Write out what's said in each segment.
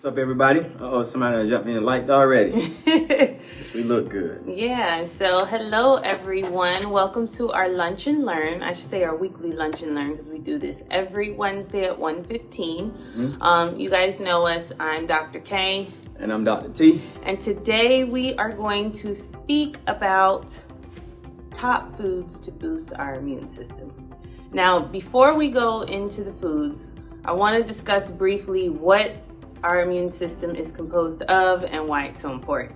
What's up, everybody? Uh-oh, somebody done jumped in and liked already. Yes, we look good. Yeah, so hello, everyone. Welcome to our Lunch and Learn. I should say our weekly Lunch and Learn because we do this every Wednesday at 1:15. You guys know us. I'm Dr. K. And I'm Dr. T. And today we are going to speak about top foods to boost our immune system. Now, before we go into the foods, I want to discuss briefly what our immune system is composed of and why it's so important.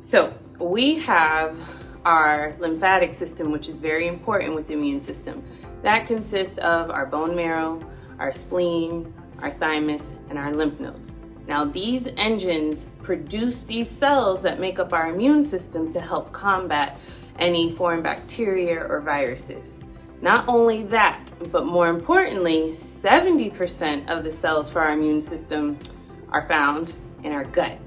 So we have our lymphatic system, which is very important with the immune system. That consists of our bone marrow, our spleen, our thymus, and our lymph nodes. Now these engines produce these cells that make up our immune system to help combat any foreign bacteria or viruses. Not only that, but more importantly, 70% of the cells for our immune system are found in our gut.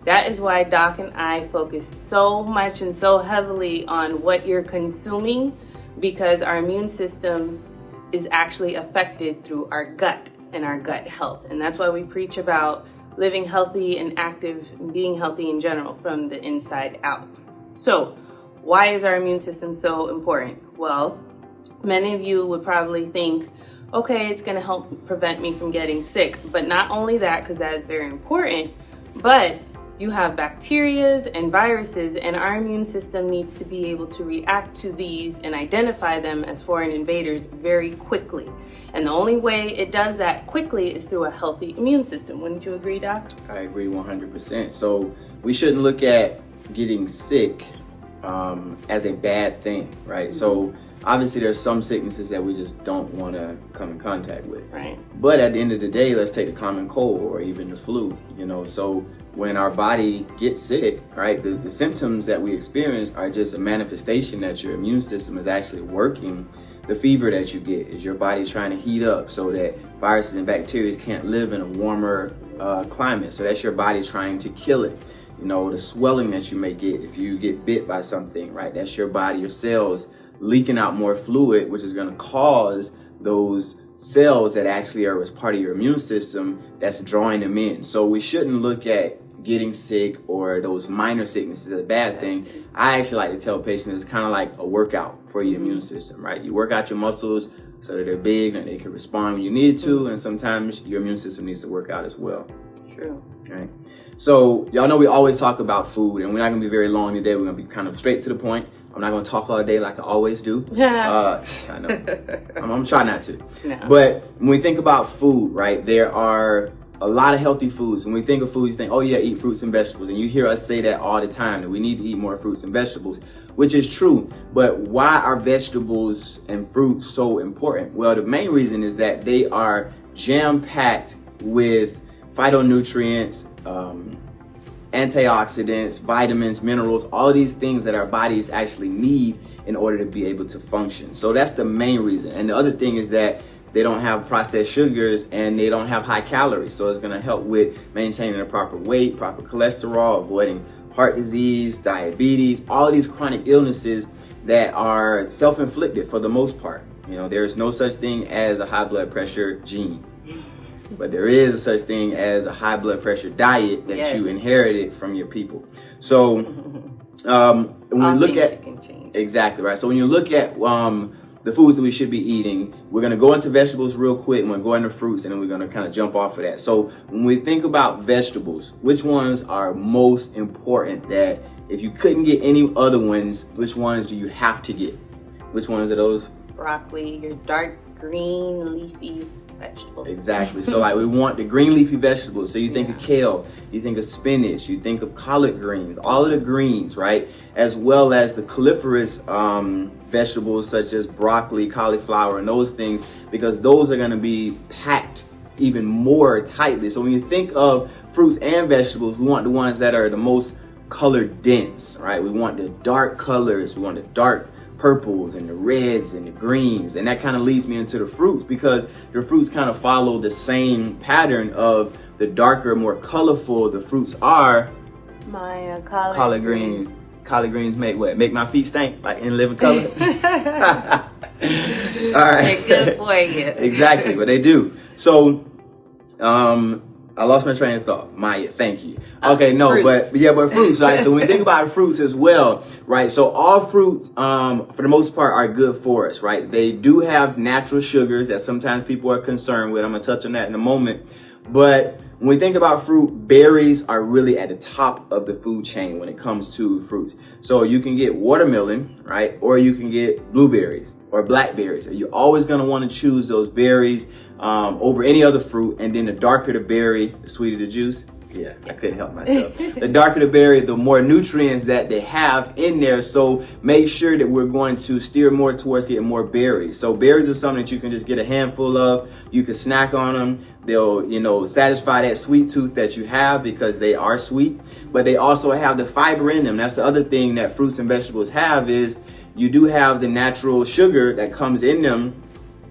That is why Doc and I focus so much and so heavily on what you're consuming, because our immune system is actually affected through our gut and our gut health. And that's why we preach about living healthy and active and being healthy in general from the inside out. So why is our immune system so important? Well, many of you would probably think, okay, it's going to help prevent me from getting sick. But not only that, because that is very important, but you have bacterias and viruses, and our immune system needs to be able to react to these and identify them as foreign invaders very quickly. And the only way it does that quickly is through a healthy immune system. Wouldn't you agree, Doc? I agree 100%. So we shouldn't look at getting sick as a bad thing, right? Mm-hmm. So obviously there's some sicknesses that we just don't want to come in contact with. Right. But at the end of the day, let's take the common cold or even the flu, so when our body gets sick, right, the symptoms that we experience are just a manifestation that your immune system is actually working. The fever that you get is your body trying to heat up so that viruses and bacteria can't live in a warmer climate. So that's your body trying to kill it. The swelling that you may get if you get bit by something, right? That's your body, your cells leaking out more fluid, which is going to cause those cells that actually are as part of your immune system that's drawing them in. So we shouldn't look at getting sick or those minor sicknesses as a bad thing. I actually like to tell patients it's kind of like a workout for your immune system, right? You work out your muscles so that they're big and they can respond when you need to, and sometimes your immune system needs to work out as well. True. Right. So y'all know we always talk about food, and we're not going to be very long today. We're going to be kind of straight to the point. I'm not going to talk all day like I always do. I know. I'm trying not to. No. But when we think about food, right, there are a lot of healthy foods. When we think of food, you think, oh yeah, eat fruits and vegetables. And you hear us say that all the time, that we need to eat more fruits and vegetables, which is true. But why are vegetables and fruits so important? Well, the main reason is that they are jam-packed with phytonutrients, antioxidants, vitamins, minerals, all these things that our bodies actually need in order to be able to function. So that's the main reason. And the other thing is that they don't have processed sugars and they don't have high calories. So it's going to help with maintaining a proper weight, proper cholesterol, avoiding heart disease, diabetes, all of these chronic illnesses that are self-inflicted for the most part. There's no such thing as a high blood pressure gene. But there is a such thing as a high blood pressure diet that you inherited from your people. So when we look at exactly right. So when you look at the foods that we should be eating, we're going to go into vegetables real quick, and we're going to fruits, and then we're going to kind of jump off of that. So when we think about vegetables, which ones are most important? That if you couldn't get any other ones, which ones do you have to get? Which ones are those? Broccoli, your dark green leafy vegetables. Exactly. So like we want the green leafy vegetables. So you think of kale, you think of spinach, you think of collard greens, all of the greens, right? As well as the cruciferous vegetables such as broccoli, cauliflower, and those things, because those are going to be packed even more tightly. So when you think of fruits and vegetables, we want the ones that are the most color dense, right? We want the dark colors, we want the dark purples and the reds and the greens. And that kind of leads me into the fruits, because the fruits kind of follow the same pattern of the darker, more colorful the fruits are. My collard greens. Collard greens make what? Make my feet stink, like in living color. All right. They're good for you. Exactly, but they do. So I lost my train of thought. Maya, thank you. Okay, no, fruits. but fruits, right? So when we think about fruits as well, right? So all fruits, for the most part, are good for us, right? They do have natural sugars that sometimes people are concerned with. I'm gonna touch on that in a moment. But when we think about fruit, berries are really at the top of the food chain when it comes to fruits. So you can get watermelon, right? Or you can get blueberries or blackberries. You're always gonna wanna choose those berries over any other fruit. And then the darker the berry, the sweeter the juice. Yeah, I couldn't help myself. The darker the berry, the more nutrients that they have in there. So make sure that we're going to steer more towards getting more berries. So berries are something that you can just get a handful of. You can snack on them. They'll, satisfy that sweet tooth that you have because they are sweet, but they also have the fiber in them. That's the other thing that fruits and vegetables have is you do have the natural sugar that comes in them,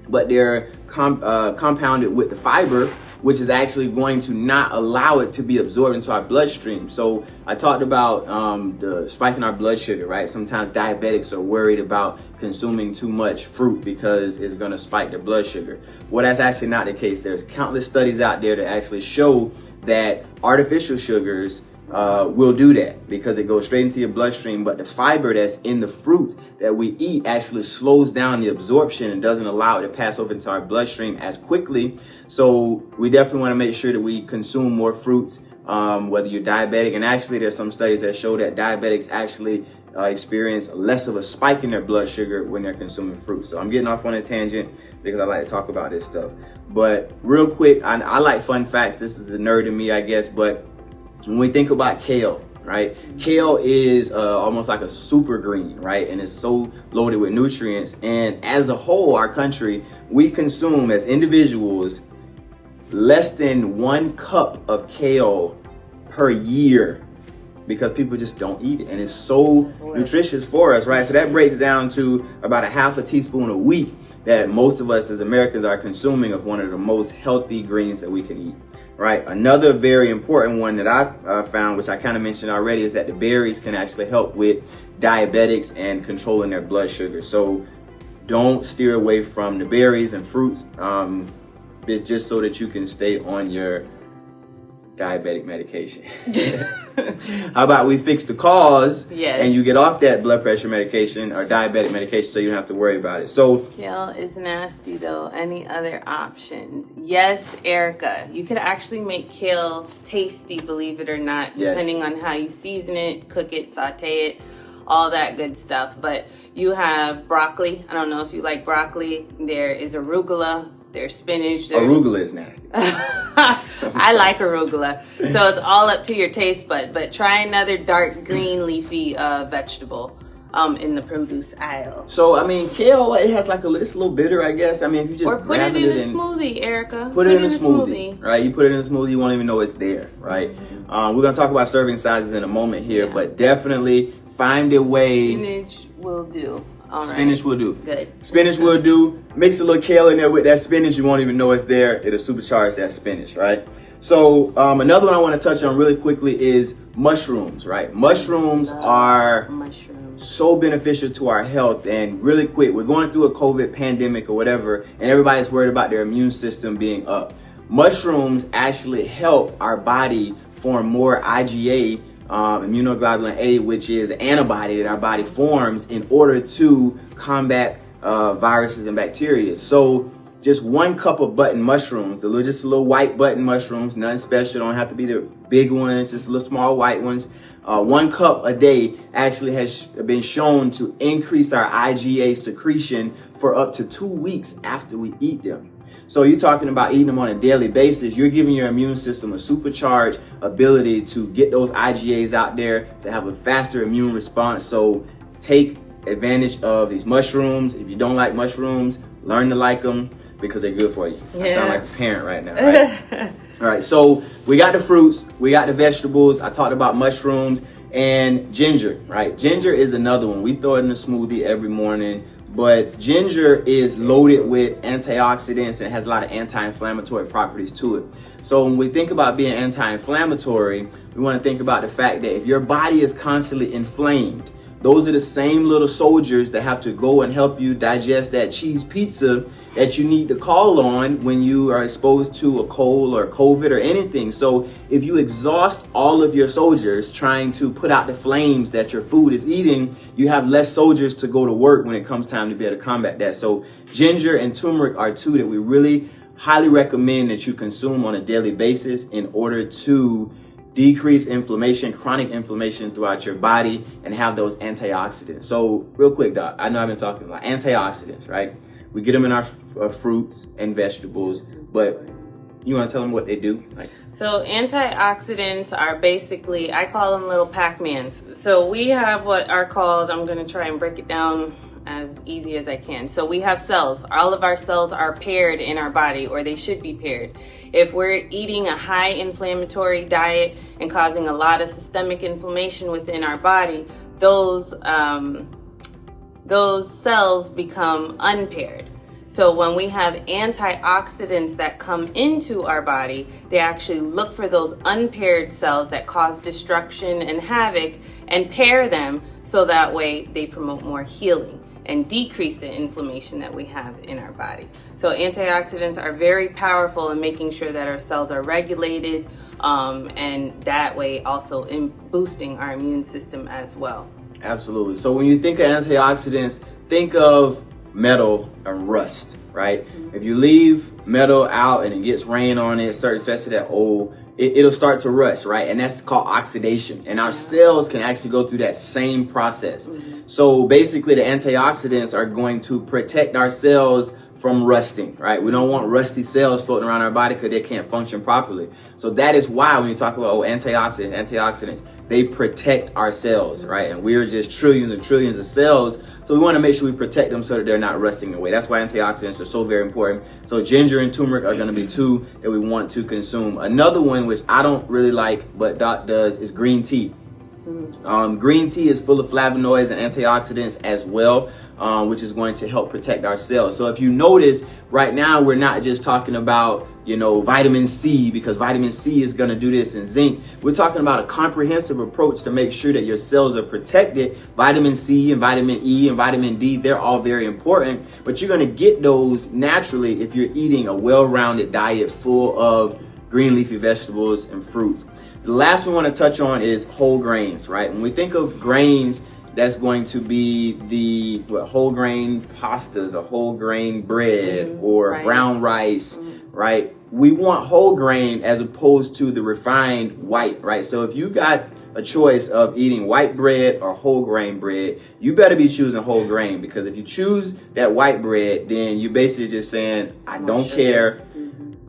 but they're compounded with the fiber, which is actually going to not allow it to be absorbed into our bloodstream. So I talked about the spike in our blood sugar, right? Sometimes diabetics are worried about consuming too much fruit because it's gonna spike their blood sugar. Well, that's actually not the case. There's countless studies out there that actually show that artificial sugars will do that because it goes straight into your bloodstream, but the fiber that's in the fruits that we eat actually slows down the absorption and doesn't allow it to pass over into our bloodstream as quickly. So we definitely want to make sure that we consume more fruits, whether you're diabetic. And actually there's some studies that show that diabetics actually experience less of a spike in their blood sugar when they're consuming fruit. So I'm getting off on a tangent because I like to talk about this stuff. But real quick, I like fun facts. This is a nerd in me, I guess, but when we think about kale, right? Kale is almost like a super green, right? And it's so loaded with nutrients. And as a whole, our country, we consume as individuals less than 1 cup of kale per year because people just don't eat it. And it's so nutritious for us, right? So that breaks down to about a half a teaspoon a week that most of us as Americans are consuming of one of the most healthy greens that we can eat. Right. Another very important one that I've found, which I kind of mentioned already, is that the berries can actually help with diabetics and controlling their blood sugar. So don't steer away from the berries and fruits, just so that you can stay on your diabetic medication. How about we fix the cause and you get off that blood pressure medication or diabetic medication so you don't have to worry about it. So kale is nasty though. Any other options? Yes, Erica, you could actually make kale tasty, believe it or not, depending on how you season it, cook it, saute it, all that good stuff. But you have broccoli. I don't know if you like broccoli. There is arugula. There's spinach. Arugula is nasty. I like arugula. So it's all up to your taste bud. But try another dark green leafy vegetable in the produce aisle. So, I mean, kale, it has like it's a little bitter, I guess. I mean, if you just or put it in a smoothie, Erica. Put it in a smoothie, right? You put it in a smoothie, you won't even know it's there, right? Mm-hmm. We're going to talk about serving sizes in a moment here, but definitely find a way. Spinach will do. All spinach right. will do. Good. Spinach will do. Mix a little kale in there with that spinach. You won't even know it's there. It'll supercharge that spinach, right? So another one I want to touch on really quickly is mushrooms, right? Mushrooms are so beneficial to our health. And really quick, we're going through a COVID pandemic or whatever, and everybody's worried about their immune system being up. Mushrooms actually help our body form more IgA, immunoglobulin A, which is an antibody that our body forms in order to combat viruses and bacteria. So just 1 cup of button mushrooms, just a little white button mushrooms, nothing special, don't have to be the big ones, just little small white ones. 1 cup a day actually has been shown to increase our IgA secretion for up to 2 weeks after we eat them. So you're talking about eating them on a daily basis. You're giving your immune system a supercharged ability to get those IgAs out there, to have a faster immune response. So take advantage of these mushrooms. If you don't like mushrooms, learn to like them because they're good for you. I sound like a parent right now, right? All right, so we got the fruits, we got the vegetables. I talked about mushrooms and ginger, right? Ginger is another one. We throw it in a smoothie every morning. But ginger is loaded with antioxidants and has a lot of anti-inflammatory properties to it. So when we think about being anti-inflammatory, we want to think about the fact that if your body is constantly inflamed, those are the same little soldiers that have to go and help you digest that cheese pizza that you need to call on when you are exposed to a cold or COVID or anything. So if you exhaust all of your soldiers trying to put out the flames that your food is eating, you have less soldiers to go to work when it comes time to be able to combat that. So ginger and turmeric are two that we really highly recommend that you consume on a daily basis in order to decrease inflammation, chronic inflammation throughout your body, and have those antioxidants. So real quick, Doc, I know I've been talking about antioxidants, right? We get them in our fruits and vegetables, but you want to tell them what they do? So antioxidants are basically, I call them little Pac-Mans. So we have what are called, I'm going to try and break it down as easy as I can. So we have cells. All of our cells are paired in our body, or they should be paired. If we're eating a high inflammatory diet and causing a lot of systemic inflammation within our body, those cells become unpaired. So when we have antioxidants that come into our body, they actually look for those unpaired cells that cause destruction and havoc and pair them, so that way they promote more healing and decrease the inflammation that we have in our body. So antioxidants are very powerful in making sure that our cells are regulated, and that way also in boosting our immune system as well. Absolutely. So when you think of antioxidants, think of metal and rust, right? Mm-hmm. If you leave metal out and it gets rain on it, especially that old, it'll start to rust, right? And that's called oxidation. And our cells can actually go through that same process. Mm-hmm. So basically the antioxidants are going to protect our cells from rusting, right? We don't want rusty cells floating around our body because they can't function properly. So that is why when you talk about antioxidants, they protect our cells, right? And we're just trillions and trillions of cells. So we want to make sure we protect them so that they're not rusting away. That's why antioxidants are so very important. So ginger and turmeric are going to be two that we want to consume. Another one, which I don't really like, but Doc does, is green tea. Green tea is full of flavonoids and antioxidants as well, which is going to help protect our cells. So if you notice, right now we're not just talking about, vitamin C, because vitamin C is going to do this, and zinc. We're talking about a comprehensive approach to make sure that your cells are protected. Vitamin C and vitamin E and vitamin D, they're all very important, but you're going to get those naturally if you're eating a well-rounded diet full of green leafy vegetables and fruits. The last one we want to touch on is whole grains, right? When we think of grains, that's going to be the whole grain pastas, or whole grain bread, or brown rice, right? We want whole grain as opposed to the refined white, right? So if you got a choice of eating white bread or whole grain bread, you better be choosing whole grain, because if you choose that white bread, then you're basically just saying, I don't care.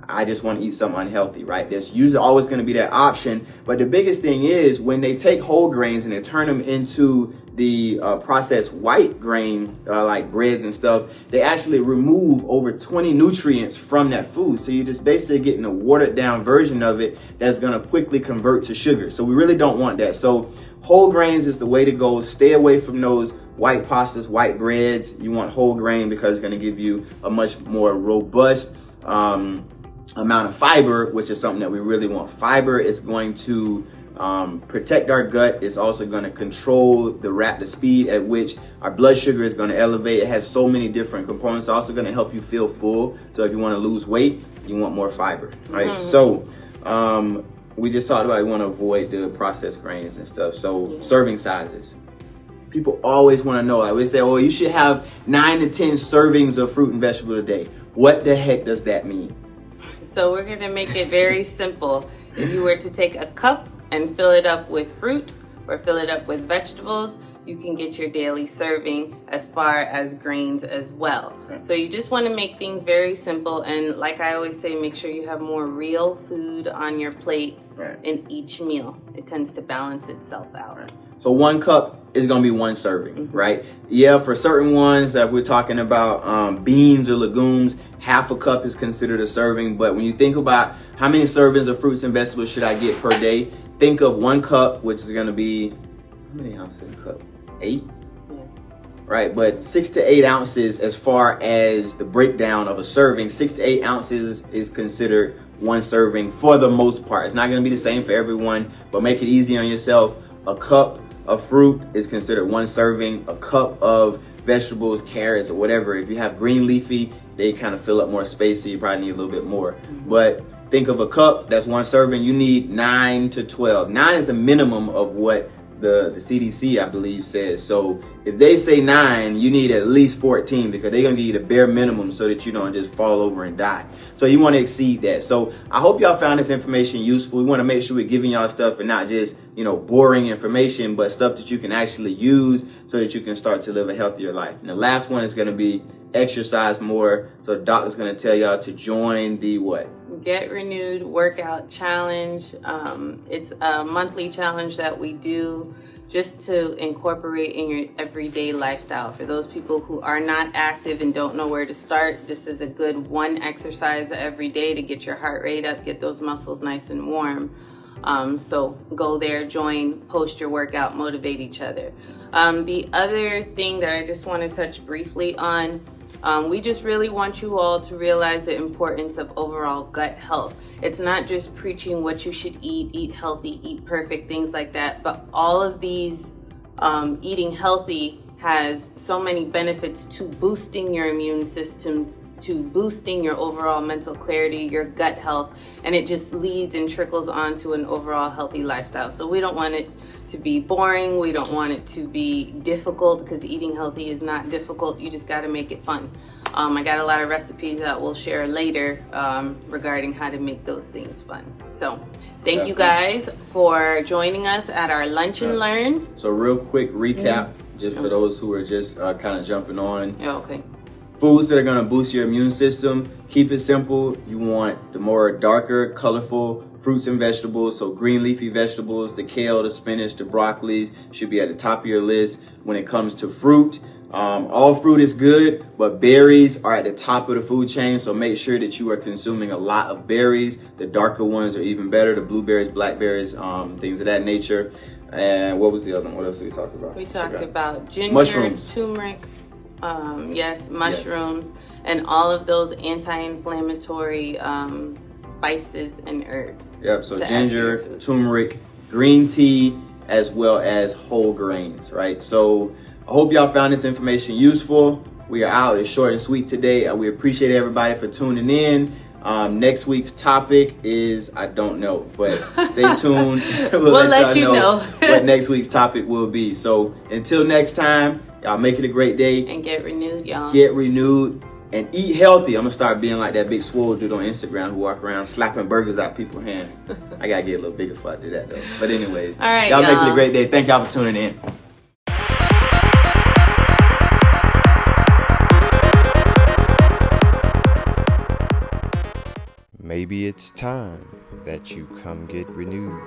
I just want to eat something unhealthy, right? There's usually always going to be that option. But the biggest thing is when they take whole grains and they turn them into the processed white grain, like breads and stuff, they actually remove over 20 nutrients from that food. So you're just basically getting a watered down version of it that's going to quickly convert to sugar. So we really don't want that. So whole grains is the way to go. Stay away from those white pastas, white breads. You want whole grain because it's going to give you a much more robust amount of fiber, which is something that we really want. Fiber is going to protect our gut. It's also going to control the speed at which our blood sugar is going to elevate. It has so many different components. It's also going to help you feel full. So if you want to lose weight, you want more fiber, right? So we just talked about, you want to avoid the processed grains and stuff. So serving sizes. People always want to know, like we say, oh, you should have 9 to 10 servings of fruit and vegetable a day. What the heck does that mean? So we're going to make it very simple. If you were to take a cup and fill it up with fruit or fill it up with vegetables, you can get your daily serving as far as grains as well. Okay. So you just want to make things very simple. And like I always say, make sure you have more real food on your plate in each meal. It tends to balance itself out. Right. So 1 cup is going to be 1 serving, right? Yeah, for certain ones that we're talking about, beans or legumes, half a cup is considered a serving. But when you think about how many servings of fruits and vegetables should I get per day, think of 1 cup, which is going to be, how many ounces in a cup? 8? Yeah. Right? But 6 to 8 ounces as far as the breakdown of a serving. 6 to 8 ounces is considered 1 serving for the most part. It's not going to be the same for everyone, but make it easy on yourself. A cup of fruit is considered 1 serving. A cup of vegetables, carrots, or whatever. If you have green leafy, they kind of fill up more space, so you probably need a little bit more. But think of a cup, that's 1 serving. You need 9 to 12. 9 is the minimum of what the CDC, I believe, says. So if they say 9, you need at least 14, because they're gonna give you the bare minimum so that you don't just fall over and die. So you want to exceed that. So I hope y'all found this information useful. We want to make sure we're giving y'all stuff and not just, boring information, but stuff that you can actually use so that you can start to live a healthier life. And the last one is going to be exercise more. So the doctor's going to tell y'all to join the what? Get Renewed Workout Challenge. It's a monthly challenge that we do just to incorporate in your everyday lifestyle. For those people who are not active and don't know where to start, this is a good 1 exercise every day to get your heart rate up, get those muscles nice and warm. So go there, join, post your workout, motivate each other. The other thing that I just want to touch briefly on, we just really want you all to realize the importance of overall gut health. It's not just preaching what you should eat healthy, eat perfect, things like that, but all of these eating healthy has so many benefits to boosting your immune system, to boosting your overall mental clarity, your gut health, and it just leads and trickles on to an overall healthy lifestyle. So we don't want it to be boring. We don't want it to be difficult, because eating healthy is not difficult. You just got to make it fun. I got a lot of recipes that we'll share later regarding how to make those things fun. So thank you guys for joining us at our Lunch and Learn. So real quick recap, just for those who are just kind of jumping on. Okay. Foods that are going to boost your immune system. Keep it simple. You want the more darker, colorful fruits and vegetables. So green leafy vegetables, the kale, the spinach, the broccolis should be at the top of your list. When it comes to fruit, all fruit is good, but berries are at the top of the food chain. So make sure that you are consuming a lot of berries. The darker ones are even better. The blueberries, blackberries, things of that nature. And what was the other one? What else did we talk about? We talked about ginger, mushrooms, turmeric, mushrooms, and all of those anti-inflammatory spices and herbs. Yep, so ginger, turmeric, green tea, as well as whole grains, right? So I hope y'all found this information useful. We are out. It's short and sweet today. We appreciate everybody for tuning in. Next week's topic is, I don't know, but stay tuned. We'll let you know what next week's topic will be. So until next time, y'all make it a great day. And get renewed, y'all. Get renewed and eat healthy. I'm gonna start being like that big swole dude on Instagram who walk around slapping burgers out people's hands. I gotta get a little bigger before I do that though. But anyways, all right, y'all make it a great day. Thank y'all for tuning in. Maybe it's time that you come get renewed.